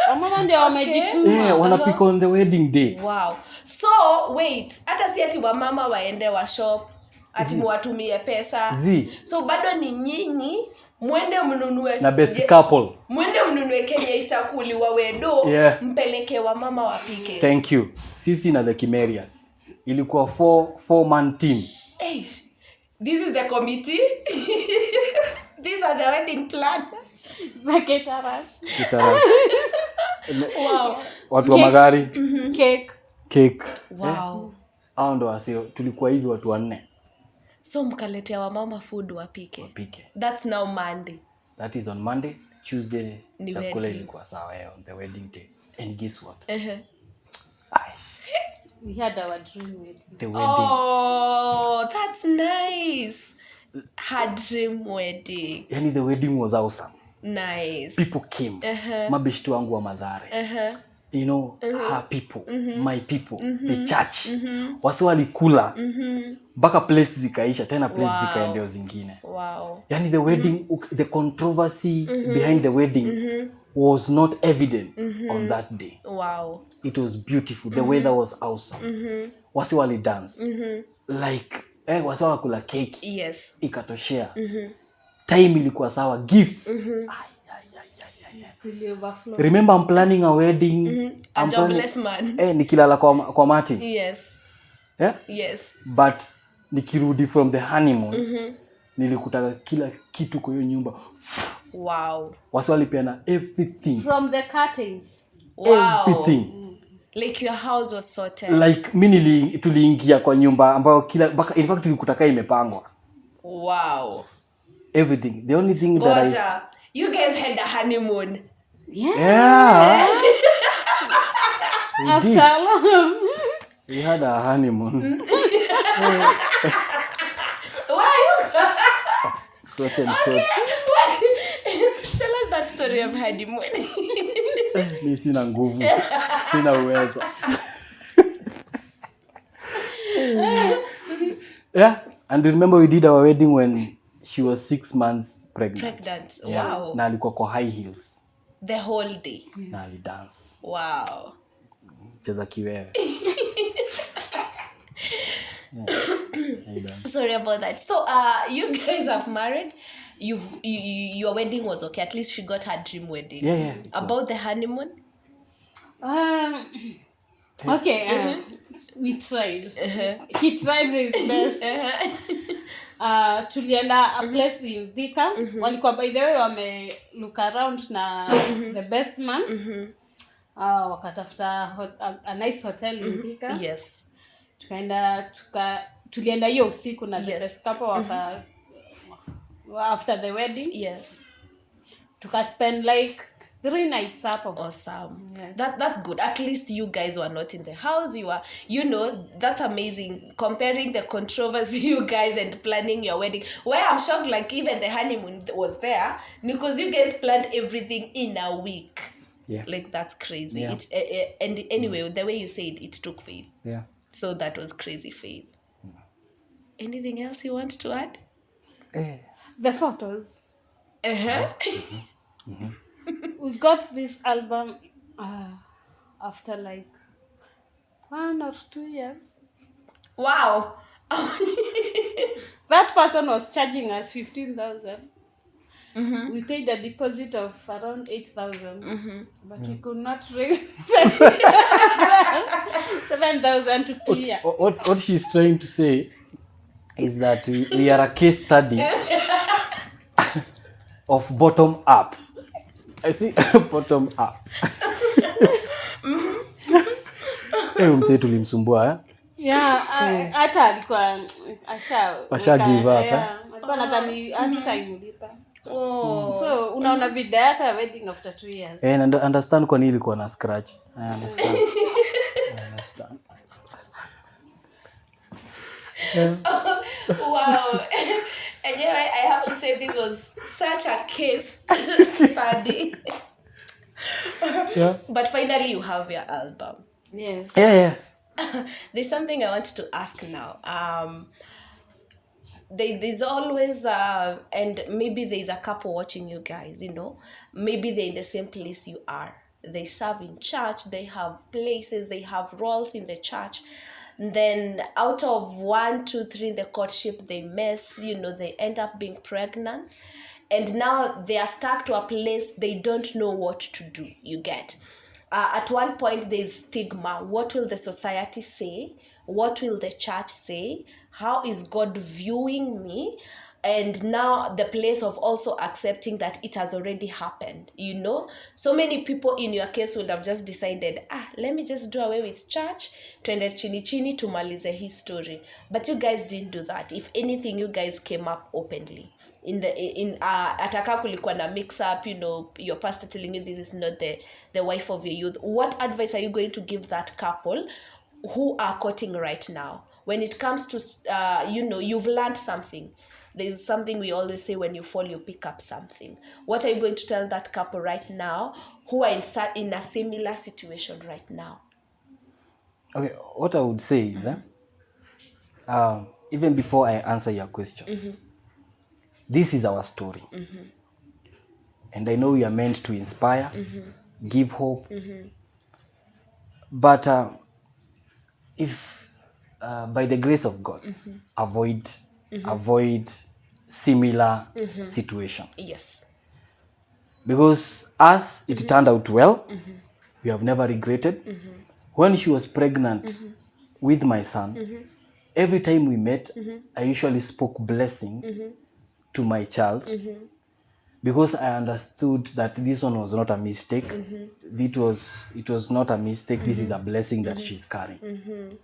Wamama ndio wamejituma.
Wanapika on the wedding day.
Wow. So wait, hata si ati wamama waende wa shop ati muwatumie pesa. So bado ni nyinyi mwende mnunue
na best couple.
Mwende mnunue Kenya itakuliwa wedo, mpeleke wamama wapike.
Thank you. Sisi na the Kimerias ilikuwa 4-man team.
This is the committee. These are the wedding planners.
Maketaras.
Wow.
Watu wa magari. Cake.
Wow.
Hao ndo wasio tulikuwa hivi watu wanne.
So mkaletea wamama food wapike. That's now Monday.
That is on Monday. Tuesday chakula ilikuwa sawa on the wedding day. And guess what?
We had our dream wedding.
The wedding.
Oh, that's nice. Had dream wedding.
Yani the wedding was awesome.
Nice.
People came. Mabeshtu wangu wa Mathare. You know, her people, my people, the church. Wasi walikula. Baka plates zikaisha, tena plates zikaendeo zingine.
Wow.
Yani the wedding, the controversy behind the wedding was not evident on that day.
Wow.
It was beautiful. The weather was awesome. Wasi wali dance. Like, wasi wakula cake.
Yes.
Ikatoshea. Time ilikuwa sawa. Gifts. Remember, I'm planning a wedding.
A jobless man.
Nikilala kwa mati.
Yes.
Yeah?
Yes.
But nikirudi from the honeymoon, nilikutaka kila kitu kwa hiyo nyumba.
Wow.
Wasi walipeana everything.
From the curtains.
Wow.
Everything.
Like your house was sorted.
Like mimi tuliingia kwa nyumba ambayo in fact tulikutaka imepangwa.
Wow.
Everything. The only thing that
you guys had a honeymoon.
Yeah.
After long.
We had a honeymoon.
Why you
Tell
us that story of honeymoon.
Mimi sina nguvu. Sina uwezo. Yeah. And remember we did our wedding when she was 6 months pregnant.
Yeah. Wow.
Na alikuwa kwa high heels.
The whole day.
Na ali dance.
Wow.
Cheza kiwewe.
Sorry about that. So you guys have married. Your wedding was okay. At least she got her dream wedding.
Yeah.
About the honeymoon?
Okay. We tried. He tried his best. Tulienda a place in Thika. Walikuwa by the way wame look around na the best man. wakatafuta a nice hotel in Thika.
Yes.
Tulienda hiyo usiku na the first couple after the wedding.
Yes.
Spend like 3 nights hapo.
Awesome.
Yeah.
That's good. At least you guys were not in the house. You were, that's amazing. Comparing the controversy, you guys, and planning your wedding. Where I'm shocked, like even the honeymoon was there, because you guys planned everything in a week.
Yeah.
Like that's crazy.
Yeah.
It's and anyway, the way you said it took faith.
Yeah.
So that was crazy faith. Anything else you want to add?
The photos. We got this album after like 1 or 2 years.
Wow.
That person was charging us 15,000. We paid a deposit of around 8,000, but we could not raise 7,000 to clear.
What she's trying to say is that we are a case study of bottom up. I see bottom up. Mzee tulimsumbua
Yeah, hata alikuwa
asha give up.
Alikuwa nadhani hataimulipa.
Oh.
So unaona video yake ya wedding after 2 years.
Understand kwa nini ilikuwa na scratch. I understand.
Wow. And yeah, I have to say this was such a case study.
Yeah.
But finally you have your album.
Yes.
Yeah.
There's something I want to ask now. There's always and maybe there's a couple watching you guys, maybe they're in the same place you are. They serve in church, they have places, they have roles in the church. Then out of 1, 2, 3 in the courtship, they mess, they end up being pregnant. And now they are stuck to a place they don't know what to do, you get. At one point, there's stigma. What will the society say? What will the church say? How is God viewing me? And now the place of also accepting that it has already happened, So many people in your case would have just decided, let me just do away with church, twende chini chini tumalize history. But you guys didn't do that. If anything, you guys came up openly. Ataka kulikuwa na mix up, your pastor telling you this is not the wife of your youth. What advice are you going to give that couple who are courting right now? When it comes to, you've learned something. There's something we always say, when you fall, you pick up something. What are you going to tell that couple right now who are in a similar situation right now?
Okay, what I would say is, even before I answer your question, this is our story. And I know we are meant to inspire, give hope. But if, by the grace of God, avoid similar situation.
Yes.
Because us, it turned out well. We have never regretted. When she was pregnant with my son, every time we met, I usually spoke blessings to my child, because I understood that this one was not a mistake. It was not a mistake. This is a blessing that she's carrying.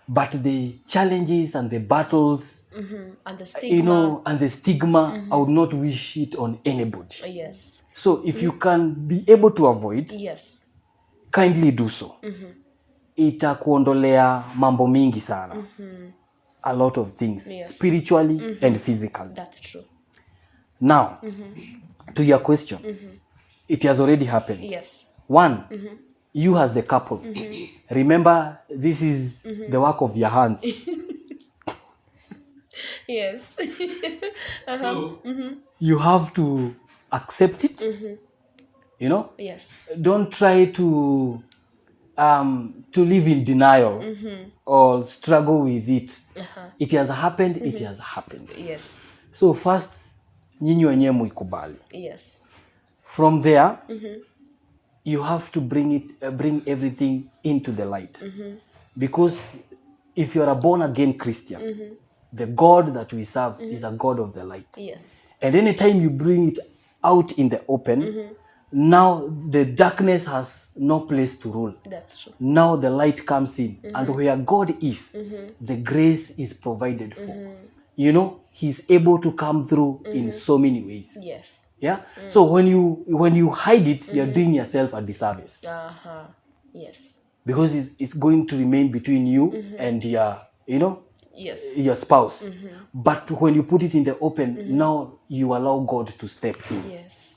But the challenges and the battles,
and the stigma,
and the stigma, I would not wish it on anybody.
Yes.
So if you can be able to avoid,
yes,
kindly do so. Itakuondolea mambo mingi sana. A lot of things,
yes,
spiritually and physically.
That's true.
Now, to your question, it has already happened.
Yes.
One, you as the couple, remember, this is the work of your hands.
Yes.
So, you have to accept it,
Yes.
Don't try to live in denial or struggle with it. It has happened, it has happened.
Yes.
So first, nyinyi wenyewe muikubali.
Yes.
From there, you have to bring everything into the light. Because if you're a born-again Christian, the God that we serve is a God of the light.
Yes.
And anytime you bring it out in the open, now the darkness has no place to rule.
That's true.
Now the light comes in, and where God is, the grace is provided for. You know, he's able to come through in so many ways.
Yes.
Yeah. So when you hide it, you're doing yourself a disservice.
Yes.
Because it's going to remain between you and your, you know,
yes,
your spouse. But when you put it in the open, now you allow God to step in.
Yes.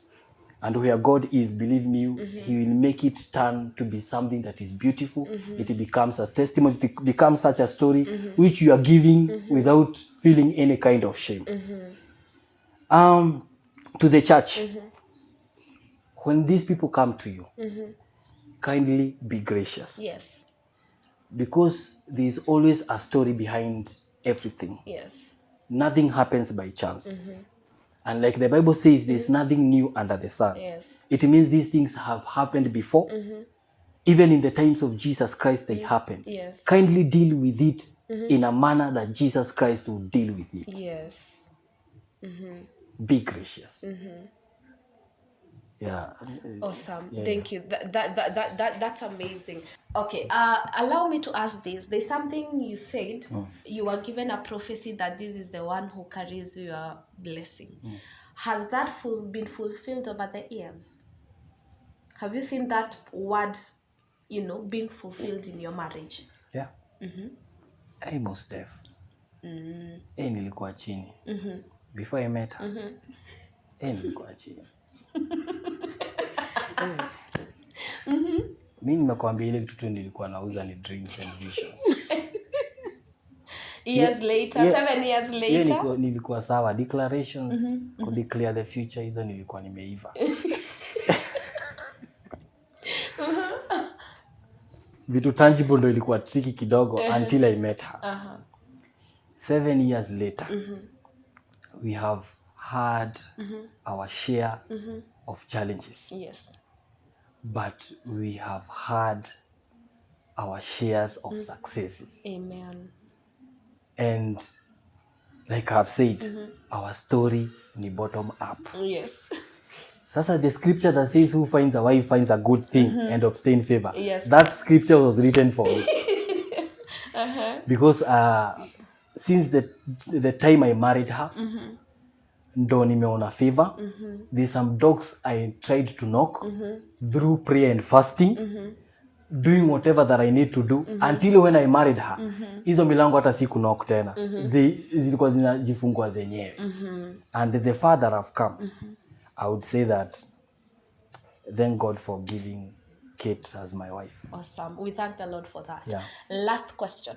And where God is, believe me, he will make it turn to be something that is beautiful. It becomes a testimony. It becomes such a story which you are giving without feeling any kind of shame. To the church, when these people come to you, kindly be gracious.
Yes.
Because there's always a story behind everything.
Yes.
Nothing happens by chance. And like the Bible says, there's nothing new under the sun.
Yes.
It means these things have happened before. Even in the times of Jesus Christ, they happened.
Yes.
Kindly deal with it in a manner that Jesus Christ will deal with it.
Yes.
Be gracious. Yeah.
Awesome.
Yeah,
Thank you. That's amazing. Okay. Allow me to ask this. There's something you said. You were given a prophecy that this is the one who carries your blessing. Has that been fulfilled over the years? Have you seen that word, being fulfilled in your marriage?
Yeah. I most deaf. Nilikuwa chini. Before I met her. Nilikuwa chini. Mimi nimekwambia ile kitu nilikuwa nauza ni dreams and visions.
Years later, 7 years later.
Nilikuwa sawa, declarations, to declare the future, hizo nilikuwa nimeiva. Vitu tangible ndo ilikuwa tricky kidogo until I met her. 7 years later, we have had our share of challenges.
Yes.
But we have had our shares of successes.
Amen.
And like I've said, our story ni bottom up.
Yes.
Sasa the scripture that says who finds a wife finds a good thing and obtain favor.
Yes.
That scripture was written for me. Because since the time I married her, ndo nimeona favor. There's some dogs I tried to knock through prayer and fasting, doing whatever that I need to do until when I married her. Hizo milango hata si knock tena. Zilikuwa zinajifungua zenyewe. And the father have come. I would say that thank God for giving Kate as my wife.
Awesome. We thank the Lord for that.
Yeah.
Last question.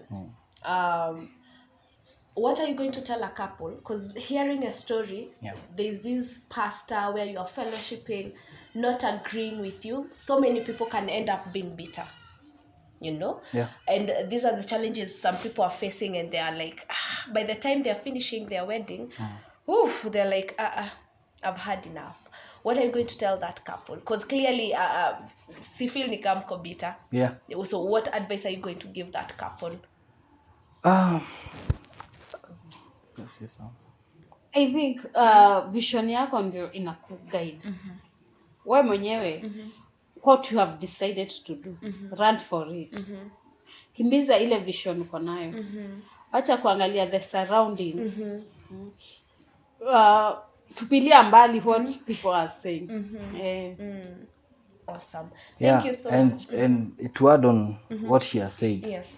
What are you going to tell a couple? Because hearing a story, there's this pastor where you are fellowshipping, not agreeing with you. So many people can end up being bitter,
Yeah.
And these are the challenges some people are facing, and they are like, by the time they're finishing their wedding, they're like, I've had enough. What are you going to tell that couple? Because clearly, si feel ni kama mko bitter.
Yeah.
So what advice are you going to give that couple?
I think vision yako ndio inakuguide. Wewe mwenyewe what you have decided to do, run for it. Kimbiza ile vision uko nayo. Acha kuangalia the surroundings. Tupilia mbali what people are saying.
Awesome.
Yeah.
Thank you so much.
And to add on what she has said.
Yes.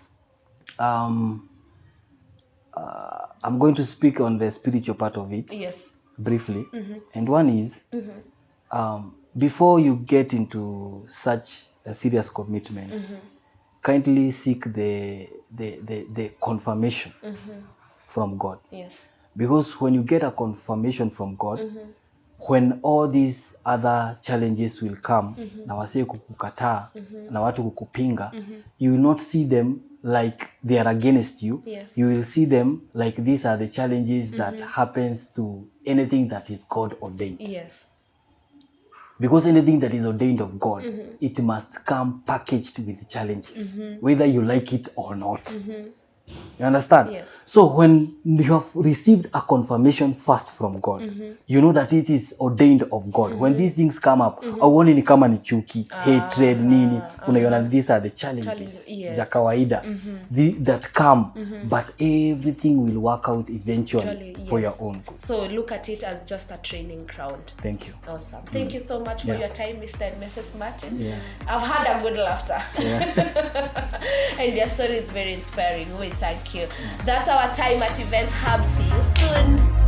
I'm going to speak on the spiritual part of it.
Yes.
Briefly. And one is, before you get into such a serious commitment, kindly seek the confirmation from God.
Yes.
Because when you get a confirmation from God, when all these other challenges will come, na wase kukukataa, na watu kukupinga, you will not see them like they are against you.
Yes.
You will see them like these are the challenges that happens to anything that is God ordained.
Yes.
Because anything that is ordained of God, it must come packaged with challenges, whether you like it or not. You understand?
Yes.
So when you have received a confirmation first from God, you know that it is ordained of God. When these things come up, auoni ni kama ni chuki, hatred, nini, unaiona these are the challenges za kawaida that come, but everything will work out eventually for your own good.
So look at it as just a training ground.
Thank you.
Awesome. Thank you so much for your time, Mr. and Mrs. Martin.
Yeah.
I've had a good laughter.
Yeah.
And your story is very inspiring. We thank you. That's our time at Event Hub. See you soon.